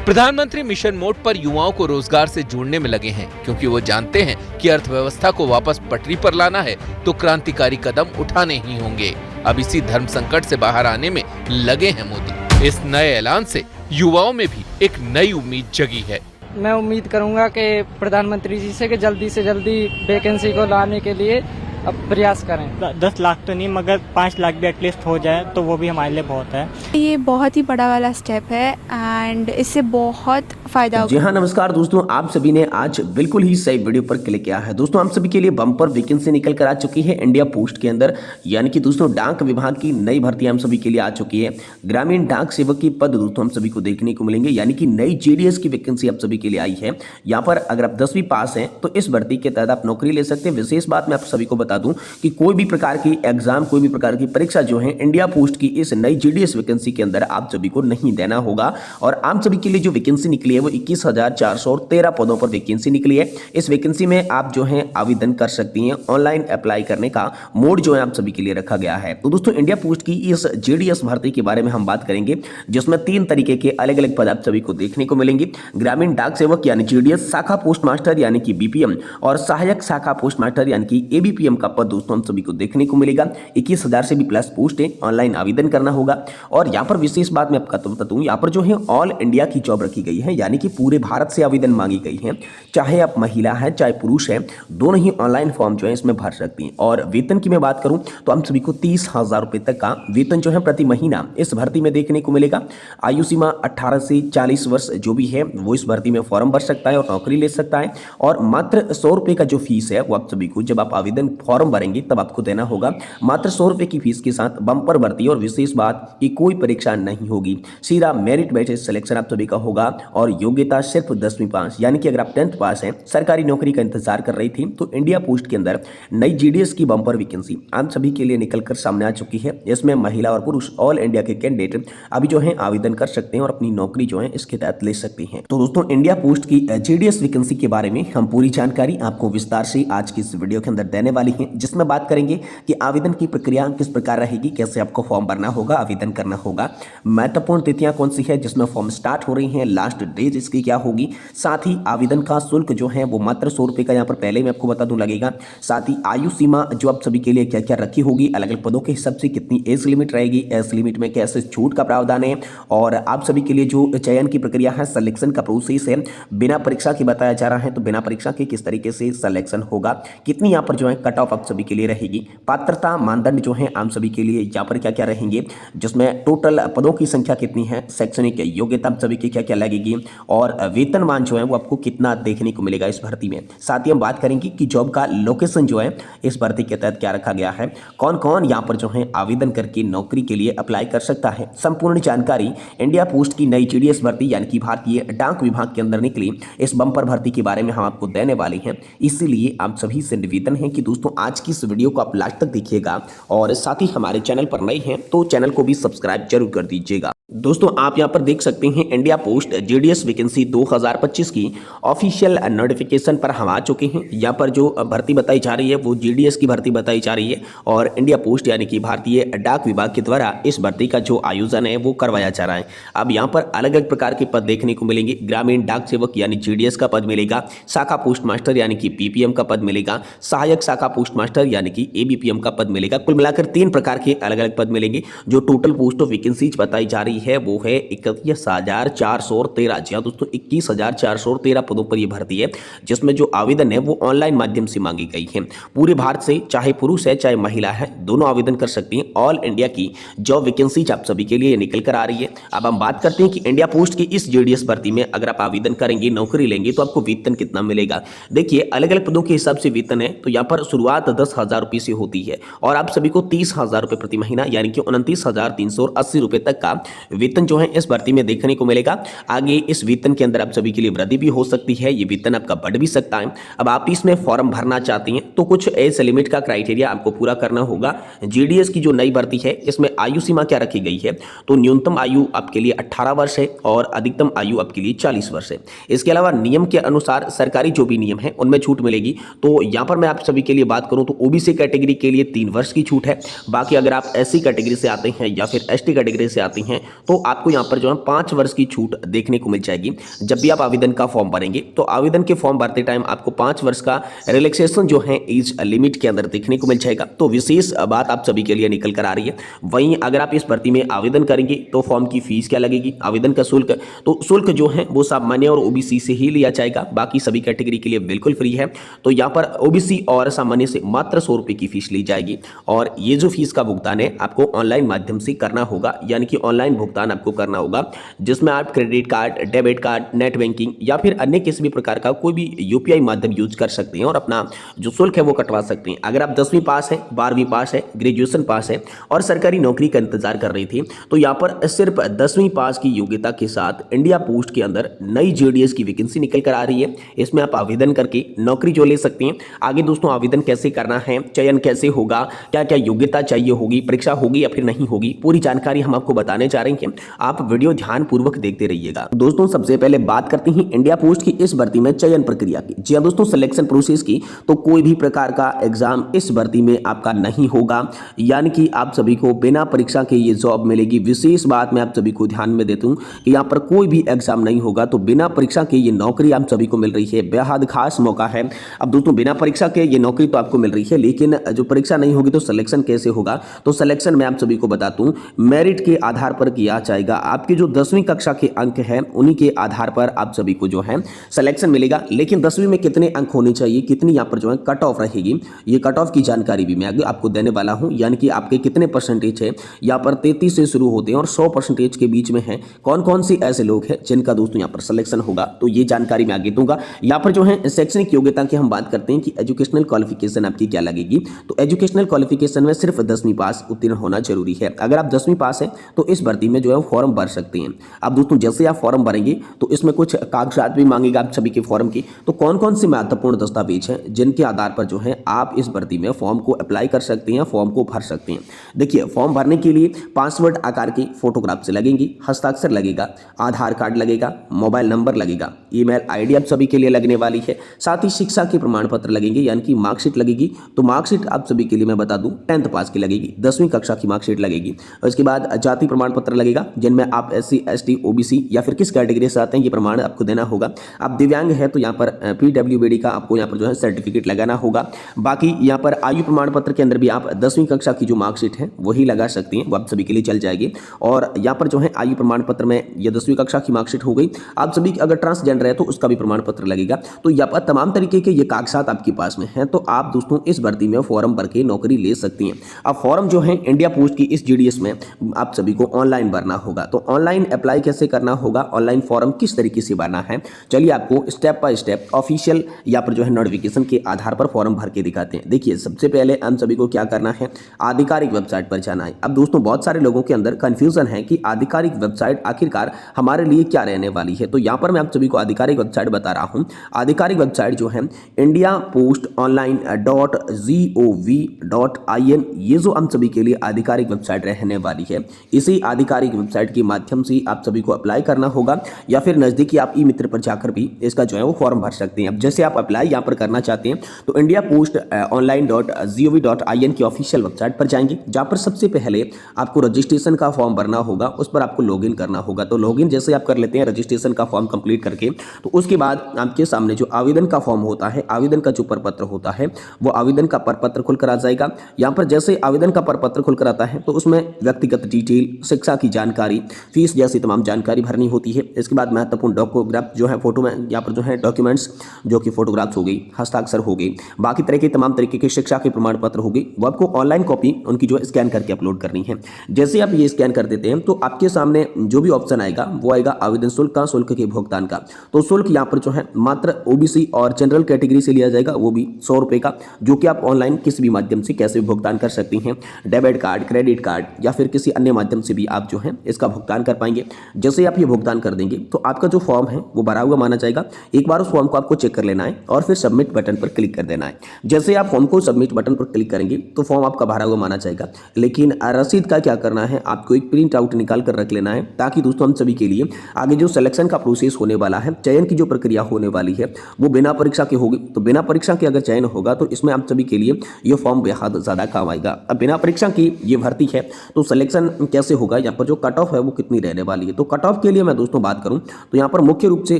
प्रधानमंत्री mission mode पर युवाओं को रोजगार से जोड़ने में लगे हैं, क्योंकि वो जानते हैं कि अर्थव्यवस्था को वापस पटरी पर लाना है तो क्रांतिकारी कदम उठाने ही होंगे। अब इसी धर्म संकट से बाहर आने में लगे हैं मोदी। इस नए ऐलान से युवाओं में भी एक नई उम्मीद जगी है। मैं उम्मीद करूंगा कि प्रधानमंत्री जी से जल्दी वैकेंसी को लाने के लिए अब प्रयास करें। 10 लाख तो नहीं, मगर 5 लाख भी एटलीस्ट हो जाए तो वो भी हमारे लिए बहुत है। ये बहुत ही बड़ा वाला स्टेप है एंड इससे बहुत फायदा होगा। जी हाँ, नमस्कार दोस्तों, आप सभी ने आज बिल्कुल ही सही वीडियो पर क्लिक किया है। दोस्तों, हम सभी के लिए बम्पर वैकेंसी निकल कर आ चुकी है इंडिया पोस्ट के अंदर, यानी कि दोस्तों डाक विभाग की नई भर्ती हम सभी के लिए आ चुकी है। ग्रामीण डाक सेवक की पद दोस्तों हम सभी को देखने को मिलेंगे, यानी कि नई जेडीएस की वैकेंसी आप सभी के लिए आई है। यहाँ पर अगर आप 10वीं पास हैं तो इस भर्ती के तहत आप नौकरी ले सकते हैं। विशेष बात मैं आप सभी को बता दूं कि कोई भी प्रकार की एग्जाम, कोई भी प्रकार की परीक्षा जो है इंडिया पोस्ट की इस नई जेडीएस वैकेंसी के अंदर आप सभी को नहीं देना होगा। और आप सभी के लिए जो वैकेंसी निकली है वो 21,413 पदों पर वैकेंसी निकली है। इस वैकेंसी में आप जो है आवेदन कर सकती हैं। ऑनलाइन अप्लाई करने का मोड जो है आप सभी के लिए रखा गया है। तो दोस्तों, इंडिया पोस्ट की इस जेडीएस भर्ती के बारे में हम बात करेंगे, जिसमें 3 तरीके के अलग अलग पद आप सभी को देखने को मिलेंगे। ग्रामीण डाक सेवक यानी जेडीएस, शाखा पोस्ट मास्टर यानी कि बीपीएम और सहायक शाखा पोस्ट मास्टर यानी कि एबीपीएम का पद दोस्तों हम सभी को देखने को मिलेगा। 21,000 से भी प्लस पोस्ट है, ऑनलाइन आवेदन करना होगा। और यहाँ पर विशेष बात मैं आपको बता दूं, यहाँ पर जो है ऑल इंडिया की जॉब रखी गई है, यानी कि पूरे भारत से आवेदन मांगी गई है। चाहे आप महिला है चाहे पुरुष है, दोनों ही ऑनलाइन फॉर्म जो है इसमें भर सकती हैं। और वेतन की मैं बात करूं तो हम सभी को 30,000 रुपए तक का वेतन जो है प्रति महीना इस भर्ती में देखने को मिलेगा। आयु सीमा 18 से 40 वर्ष जो भी है वो इस भर्ती में फॉर्म भर सकता है और नौकरी ले सकता है। और मात्र 100 रुपए का जो फीस है वो आप सभी को, जब आप आवेदन फॉर्म भरेंगे तब आपको देना होगा। मात्र 100 रुपए की फीस के साथ बम्पर भर्ती। और विशेष बात कि कोई परीक्षा नहीं होगी, सीधा मेरिट बेसिस सिलेक्शन आप सभी का होगा। और योग्यता सिर्फ 10वीं पास, यानी कि अगर आप 10th पास हैं, सरकारी नौकरी का इंतजार कर रही थी, तो इंडिया पोस्ट के अंदर नई जीडीएस की बम्पर वैकेंसी आप सभी के लिए निकलकर सामने आ चुकी है। इसमें महिला और पुरुष ऑल इंडिया के कैंडिडेट अभी जो है आवेदन कर सकते हैं और अपनी नौकरी जो है इसके तहत ले सकते हैं। तो दोस्तों, इंडिया पोस्ट की जेडीएस वैकेंसी के बारे में हम पूरी जानकारी आपको विस्तार से आज की इस वीडियो के अंदर देने वाली है, जिसमें बात करेंगे कि आवेदन की प्रक्रिया किस प्रकार रहेगी, कैसे आपको फॉर्म भरना होगा, आवेदन करना होगा, महत्वपूर्ण तिथियां कौन सी है जिसमें फॉर्म स्टार्ट हो रही हैं, लास्ट डेट इसकी क्या होगी, साथ ही आवेदन का शुल्क जो है वो मात्र 100 रुपए का यहाँ पर पहले मैं आपको बता दूं लगेगा। साथ ही आयु सीमा जो आप सभी के लिए क्या क्या रखी होगी, अलग अलग पदों के हिसाब से कितनी एज लिमिट रहेगी, एज लिमिट में कैसे छूट का प्रावधान है, और आप सभी के लिए जो चयन की प्रक्रिया है, सिलेक्शन का प्रोसेस है, बिना परीक्षा के बताया जा रहा है, तो बिना परीक्षा के किस तरीके से सिलेक्शन होगा, कितनी यहाँ पर जो है कट ऑफ आप सभी के लिए रहेगी, पात्रता मानदंड जो है आम सभी के लिए यहाँ पर क्या क्या रहेंगे, जिसमें टोटल पदों की संख्या कितनी है, शैक्षणिक योग्यता आप सभी की क्या क्या लगेगी, और वेतनमान जो है वो आपको कितना देखने को मिलेगा इस भर्ती में। साथ ही हम बात करेंगे कि जॉब का लोकेशन जो है इस भर्ती के तहत क्या रखा गया है, कौन कौन यहाँ पर जो है आवेदन करके नौकरी के लिए अप्लाई कर सकता है। संपूर्ण जानकारी इंडिया पोस्ट की नई जेडीएस भर्ती यानी कि भारतीय डाक विभाग के अंदर निकली इस बम्पर भर्ती के बारे में हम आपको देने वाले हैं। इसीलिए आप सभी से निवेदन है कि दोस्तों आज की इस वीडियो को आप लास्ट तक देखिएगा, और साथ ही हमारे चैनल पर नए हैं तो चैनल को भी सब्सक्राइब जरूर कर दीजिएगा। दोस्तों, आप यहां पर देख सकते हैं इंडिया पोस्ट जेडीएस वैकेंसी 2025 की ऑफिशियल नोटिफिकेशन पर हम आ चुके हैं। यहां पर जो भर्ती बताई जा रही है वो जेडीएस की भर्ती बताई जा रही है, और इंडिया पोस्ट यानी कि भारतीय डाक विभाग के द्वारा इस भर्ती का जो आयोजन है वो करवाया जा रहा है। अब यहां पर अलग अलग प्रकार के पद देखने को मिलेंगे। ग्रामीण डाक सेवक यानी जेडीएस का पद मिलेगा, शाखा पोस्ट मास्टर यानी कि पीपीएम का पद मिलेगा, सहायक शाखा पोस्ट मास्टर यानी कि एबीपीएम का पद मिलेगा। कुल मिलाकर 3 प्रकार के अलग अलग पद मिलेंगे। जो टोटल पोस्ट ऑफ वैकेंसीज बताई जा रही है वो है 21,413। जी हाँ दोस्तों, 21,413 पदों पर यह भर्ती है, जिसमें जो आवेदन है वो ऑनलाइन माध्यम से मांगी गई है। पूरे भारत से चाहे पुरुष है चाहे महिला है, दोनों आवेदन कर सकती हैं। ऑल इंडिया की जॉब वैकेंसीज आप सभी के लिए निकल कर आ रही है। अब हम बात करते हैं कि इंडिया पोस्ट की इस जेडीएस भर्ती में अगर आप आवेदन करेंगे, नौकरी लेंगे, तो आपको वेतन कितना मिलेगा। देखिए, अलग अलग पदों के हिसाब से वेतन है। तो यहाँ पर शुरुआत 10,000 रुपये से होती है, और आप सभी को 30,000 रुपये प्रति महीना यानी कि 29,380 रुपये तक का वेतन जो है इस भर्ती में देखने को मिलेगा। आगे इस वेतन के अंदर आप सभी के लिए वृद्धि भी हो सकती है, ये वेतन आपका बढ़ भी सकता है। अब आप इसमें फॉर्म भरना चाहती हैं तो कुछ एज लिमिट का क्राइटेरिया आपको पूरा करना होगा। जेडीएस की जो नई भर्ती है इसमें आयु सीमा क्या रखी गई है, तो न्यूनतम आयु आपके लिए 18 वर्ष है और अधिकतम आयु आपके लिए 40 वर्ष है। इसके अलावा नियम के अनुसार सरकारी जो भी नियम है उनमें छूट मिलेगी। तो यहाँ पर मैं आप सभी के लिए बात करूँ तो ओबीसी कैटेगरी के लिए 3 वर्ष की छूट है। बाकी अगर आप एससी कैटेगरी से आते हैं या फिर एसटी कैटेगरी से आते हैं तो आपको यहाँ पर जो है 5 वर्ष की छूट देखने को मिल जाएगी। जब भी आप आवेदन का फॉर्म भरेंगे तो आवेदन के फॉर्म भरते टाइम आपको 5 वर्ष का रिलैक्सेशन जो है एज लिमिट के अंदर देखने को मिल जाएगा। तो विशेष बात आप सभी के लिए निकल कर आ रही है। वहीं अगर आप इस भर्ती में आवेदन करेंगे तो फॉर्म की फीस क्या लगेगी, आवेदन का शुल्क, तो शुल्क जो है वो सामान्य और ओबीसी से ही लिया जाएगा, बाकी सभी कैटेगरी के लिए बिल्कुल फ्री है। तो यहाँ पर ओबीसी और सामान्य से मात्र 100 रुपये की फीस ली जाएगी और ये जो फीस का भुगतान है आपको ऑनलाइन माध्यम से करना होगा, यानी कि ऑनलाइन भुगतान आपको करना होगा, जिसमें आप credit card, debit card, net banking या फिर अन्य किसी भी प्रकार का कोई भी यूपीआई माध्यम यूज कर सकते हैं और अपना जो शुल्क है वो कटवा सकते हैं। अगर आप 10वीं पास है, 12वीं पास है, ग्रेजुएशन पास है और सरकारी नौकरी का इंतजार कर रही थी तो यहाँ पर सिर्फ 10वीं पास की योग्यता के साथ इंडिया पोस्ट के अंदर नई जेडीएस की वैकेंसी निकल कर आ रही है। इसमें आप आवेदन करके नौकरी जो ले सकते हैं। आगे दोस्तों आवेदन कैसे करना है, चयन कैसे होगा, क्या क्या योग्यता चाहिए होगी, परीक्षा होगी या फिर नहीं होगी, पूरी जानकारी हम आपको बताने जा रहे हैं। आप वीडियो ध्यान पूर्वक देखते रहिएगा। दोस्तों सबसे पहले बात करते हैं इंडिया पोस्ट की इस भर्ती में चयन प्रक्रिया की। जी हाँ दोस्तों, सिलेक्शन प्रोसेस की तो कोई भी प्रकार का एग्जाम इस भर्ती में आपका नहीं होगा, यानी कि आप सभी को बिना परीक्षा के ये जॉब मिलेगी। विशेष बात मैं आप सभी को ध्यान में देता हूं कि यहाँ पर कोई भी एग्जाम नहीं होगा, तो बिना परीक्षा के ये नौकरी आप सभी को मिल रही है। बेहद खास मौका है। अब दोस्तों बिना परीक्षा के ये नौकरी तो आपको मिल रही है, लेकिन जो परीक्षा नहीं होगी तो सिलेक्शन कैसे होगा, तो सिलेक्शन मैं आप सभी को बताता हूं मेरिट के आधार पर किया जाएगा। आपकी जो 10वीं कक्षा के अंक हैं उन्हीं के आधार पर आप सभी को जो है सिलेक्शन मिलेगा। लेकिन 10वीं में कितने अंक होने चाहिए, कितनी यहाँ पर जो है कट ऑफ रहेगी, ये कट ऑफ की जानकारी भी मैं आगे आपको देने वाला हूं, यानी कि आपके कितने परसेंटेज है। यहाँ पर 33 से शुरू होते हैं और 100% के बीच में है। कौन कौन से ऐसे लोग हैं जिनका दोस्तों यहाँ पर सिलेक्शन होगा, तो ये जानकारी मैं आगे दूंगा। यहाँ पर जो है शैक्षणिक योग्यता की हम बात करते हैं कि एजुकेशनल क्वालिफिकेशन आपकी क्या लगेगी, तो एजुकेशनल क्वालिफिकेशन में सिर्फ 10वीं पास उत्तीर्ण होना जरूरी है। अगर आप 10वीं पास है तो इस भर्ती में जो है फॉर्म भर सकते हैं। अब दोस्तों जैसे आप फॉर्म भरेंगे तो इसमें कुछ कागजात भी मांगेगा आप सभी के फॉर्म की, तो कौन कौन से महत्वपूर्ण दस्तावेज हैं जिनके आधार पर जो है आप इस भर्ती में फॉर्म को अप्लाई कर सकते हैं, फॉर्म को भर सकते हैं। देखिए फॉर्म भरने के लिए पासवर्ड आकार की फोटोग्राफ से लगेंगी, हस्ताक्षर लगेगा, आधार कार्ड लगेगा, मोबाइल नंबर लगेगा, ईमेल आईडी आप सभी के लिए लगने वाली है, साथ ही शिक्षा के प्रमाण पत्र लगेंगे, यानी कि मार्कशीट लगेगी। तो मार्कशीट आप सभी के लिए मैं बता दूं 10th पास की लगेगी, 10वीं कक्षा की मार्कशीट लगेगी। उसके बाद जाति प्रमाण पत्र लगेगा, जिनमें आप SC ST OBC या फिर किस कैटेगरी से आते हैं ये प्रमाण आपको देना होगा। आप दिव्यांग है तो यहाँ पर PWBD का आपको यहाँ पर जो है सर्टिफिकेट लगाना होगा। बाकी यहाँ पर आयु प्रमाण पत्र के अंदर भी आप 10वीं कक्षा की जो मार्कशीट है वही लगा सकती हैं, वो आप सभी के लिए चल जाएगी। और यहाँ पर जो है आयु प्रमाण पत्र में ये 10वीं कक्षा की मार्कशीट हो गई। आप सभी अगर ट्रांसजेंडर है तो उसका भी प्रमाण पत्र लगेगा। तो यहाँ पर तमाम तरीके के ये कागजात आपके पास में है, तो आप दोस्तों इस भर्ती में फॉर्म भर के नौकरी ले सकती हैं। अब फॉर्म जो है इंडिया पोस्ट की इस GDS में आप सभी को ऑनलाइन भरना होगा। तो ऑनलाइन अप्लाई कैसे करना होगा, ऑनलाइन फॉर्म किस तरीके से भरना है, चलिए आपको स्टेप बाय स्टेप ऑफिशियल यहाँ पर जो है नोटिफिकेशन के आधार पर फॉर्म भर के दिखाते हैं। देखिए सबसे पहले हम सभी को क्या करना है, आधिकारिक वेबसाइट पर जाना है। अब दोस्तों बहुत सारे लोगों के अंदर कंफ्यूजन है कि आधिकारिक वेबसाइट आखिरकार हमारे लिए क्या रहने वाली है, तो यहाँ पर मैं आप सभी को आधिकारिक वेबसाइट बता रहा हूँ। आधिकारिक वेबसाइट जो है indiapostonline.gov.in, ये जो हम सभी के लिए आधिकारिक वेबसाइट रहने वाली है। इसी आधिकारिक वेबसाइट के माध्यम से आप सभी को अप्लाई करना होगा, या फिर नजदीकी आप ई-मित्र पर जाकर भी इसका जो है वो फॉर्म भर सकते हैं। अब जैसे आप अप्लाई यहाँ पर करना चाहते हैं तो indiapostonline.gov.in की ऑफिशियल वेबसाइट पर जाएंगे, जहाँ पर सबसे पहले आपको रजिस्ट्रेशन का फॉर्म भरना होगा, उस पर आपको लॉगिन करना होगा। तो लॉगिन जैसे आप कर लेते हैं रजिस्ट्रेशन का फॉर्म कंप्लीट करके, तो उसके बाद आपके सामने जो आवेदन का फॉर्म होता है, आवेदन का जो प्रपत्र होता है, वो आवेदन का प्रपत्र खुलकर आ जाएगा। यहाँ पर जैसे आवेदन का प्रपत्र खुलकर आता है तो उसमें व्यक्तिगत डिटेल, शिक्षा की जानकारी, फीस जैसी तमाम जानकारी भरनी होती है। इसके बाद महत्वपूर्ण डॉक्यूमेंट जो है फोटो में यहाँ पर जो है डॉक्यूमेंट्स जो कि फोटोग्राफ्स हो गई, हस्ताक्षर हो गई, बाकी तरह के तमाम तरीके के शिक्षा के प्रमाण पत्र हो गई, वो आपको ऑनलाइन कॉपी उनकी जो है स्कैन करके अपलोड करनी है। जैसे आप ये स्कैन कर देते हैं तो आपके सामने जो भी ऑप्शन आएगा वो आएगा आवेदन शुल्क का, शुल्क के भुगतान का। तो शुल्क यहाँ पर जो है मात्र OBC और जनरल कैटेगरी से लिया जाएगा, वो भी 100 रुपये का, जो कि आप ऑनलाइन किसी भी माध्यम से कैसे भी भुगतान कर सकती हैं। डेबिट कार्ड, क्रेडिट कार्ड या फिर किसी अन्य माध्यम से भी आप जो है इसका भुगतान कर पाएंगे। जैसे आप ये भुगतान कर देंगे तो आपका जो फॉर्म है वो भरा हुआ माना जाएगा। एक बार उस फॉर्म को आपको चेक कर लेना है और फिर सबमिट बटन पर क्लिक कर देना है। जैसे आप फॉर्म को सबमिट बटन पर क्लिक करेंगे तो फॉर्म आपका भरा हुआ माना जाएगा। लेकिन रसीद का क्या करना है, आपको एक प्रिंट आउट निकाल कर रख लेना है, ताकि दोस्तों हम सभी के लिए आगे जो सिलेक्शन का प्रोसेस होने वाला है, चयन की जो प्रक्रिया होने वाली है वो बिना परीक्षा के होगी। तो बिना परीक्षा के अगर चयन होगा तो इसमें आप सभी के लिए ये फॉर्म बेहद ज़्यादा काम आएगा। अब बिना परीक्षा की ये भर्ती है तो सिलेक्शन कैसे होगा, यहाँ पर पर जो कट ऑफ है वो कितनी रहने वाली है। तो कट ऑफ के लिए मैं दोस्तों बात करूं तो यहाँ पर मुख्य रूप से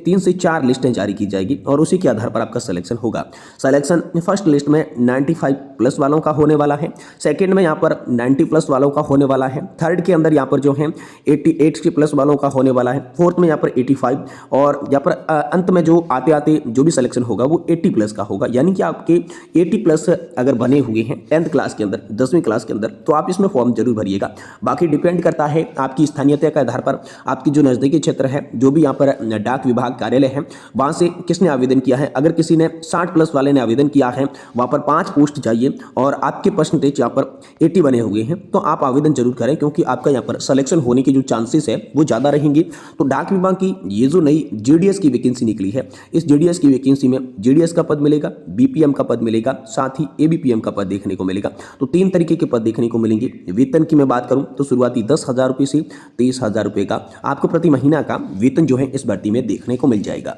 3 से 4 लिस्टें जारी की जाएगी और उसी के आधार पर आपका सिलेक्शन होगा। सिलेक्शन फर्स्ट लिस्ट में 95 प्लस वालों का होने वाला है, सेकंड में यहाँ पर 90 प्लस वालों का होने वाला है, थर्ड के अंदर यहाँ पर जो है 88 के प्लस वालों का होने वाला है, फोर्थ में यहाँ पर 85 और यहाँ पर अंत में जो आते आते जो भी सिलेक्शन होगा वो 80 प्लस का होगा। यानी कि आपके 80 प्लस अगर बने हुए हैं 10th क्लास के अंदर, 10वीं क्लास के अंदर, तो आप इसमें फॉर्म जरूर भरिएगा। बाकी डिपेंड करता है आपकी स्थानीयता के आधार पर, आपकी जो नज़दीकी क्षेत्र है, जो भी यहाँ पर डाक विभाग कार्यालय है, वहाँ से किसने आवेदन किया है। अगर किसी ने 60 प्लस वाले ने आवेदन किया है, वहाँ पर 5 पोस्ट चाहिए और आपके परसेंटेज यहाँ पर 80 बने हुए हैं, तो आप आवेदन जरूर करें क्योंकि आपका यहाँ पर सिलेक्शन होने की जो चांसेस है वो ज़्यादा रहेंगी। तो डाक विभाग की ये जो नई जीडीएस की वैकेंसी निकली है, इस जीडीएस की वैकेंसी में जीडीएस का पद मिलेगा, बीपीएम का पद मिलेगा, साथ ही एबीपीएम का पद देखने को मिलेगा। तो 3 तरीके के पद देखने को मिलेंगे। वेतन की मैं बात करूं तो शुरुआती 10,000 रुपये से 23,000 रुपये का आपको प्रति महीना का वेतन जो है इस भर्ती में देखने को मिल जाएगा।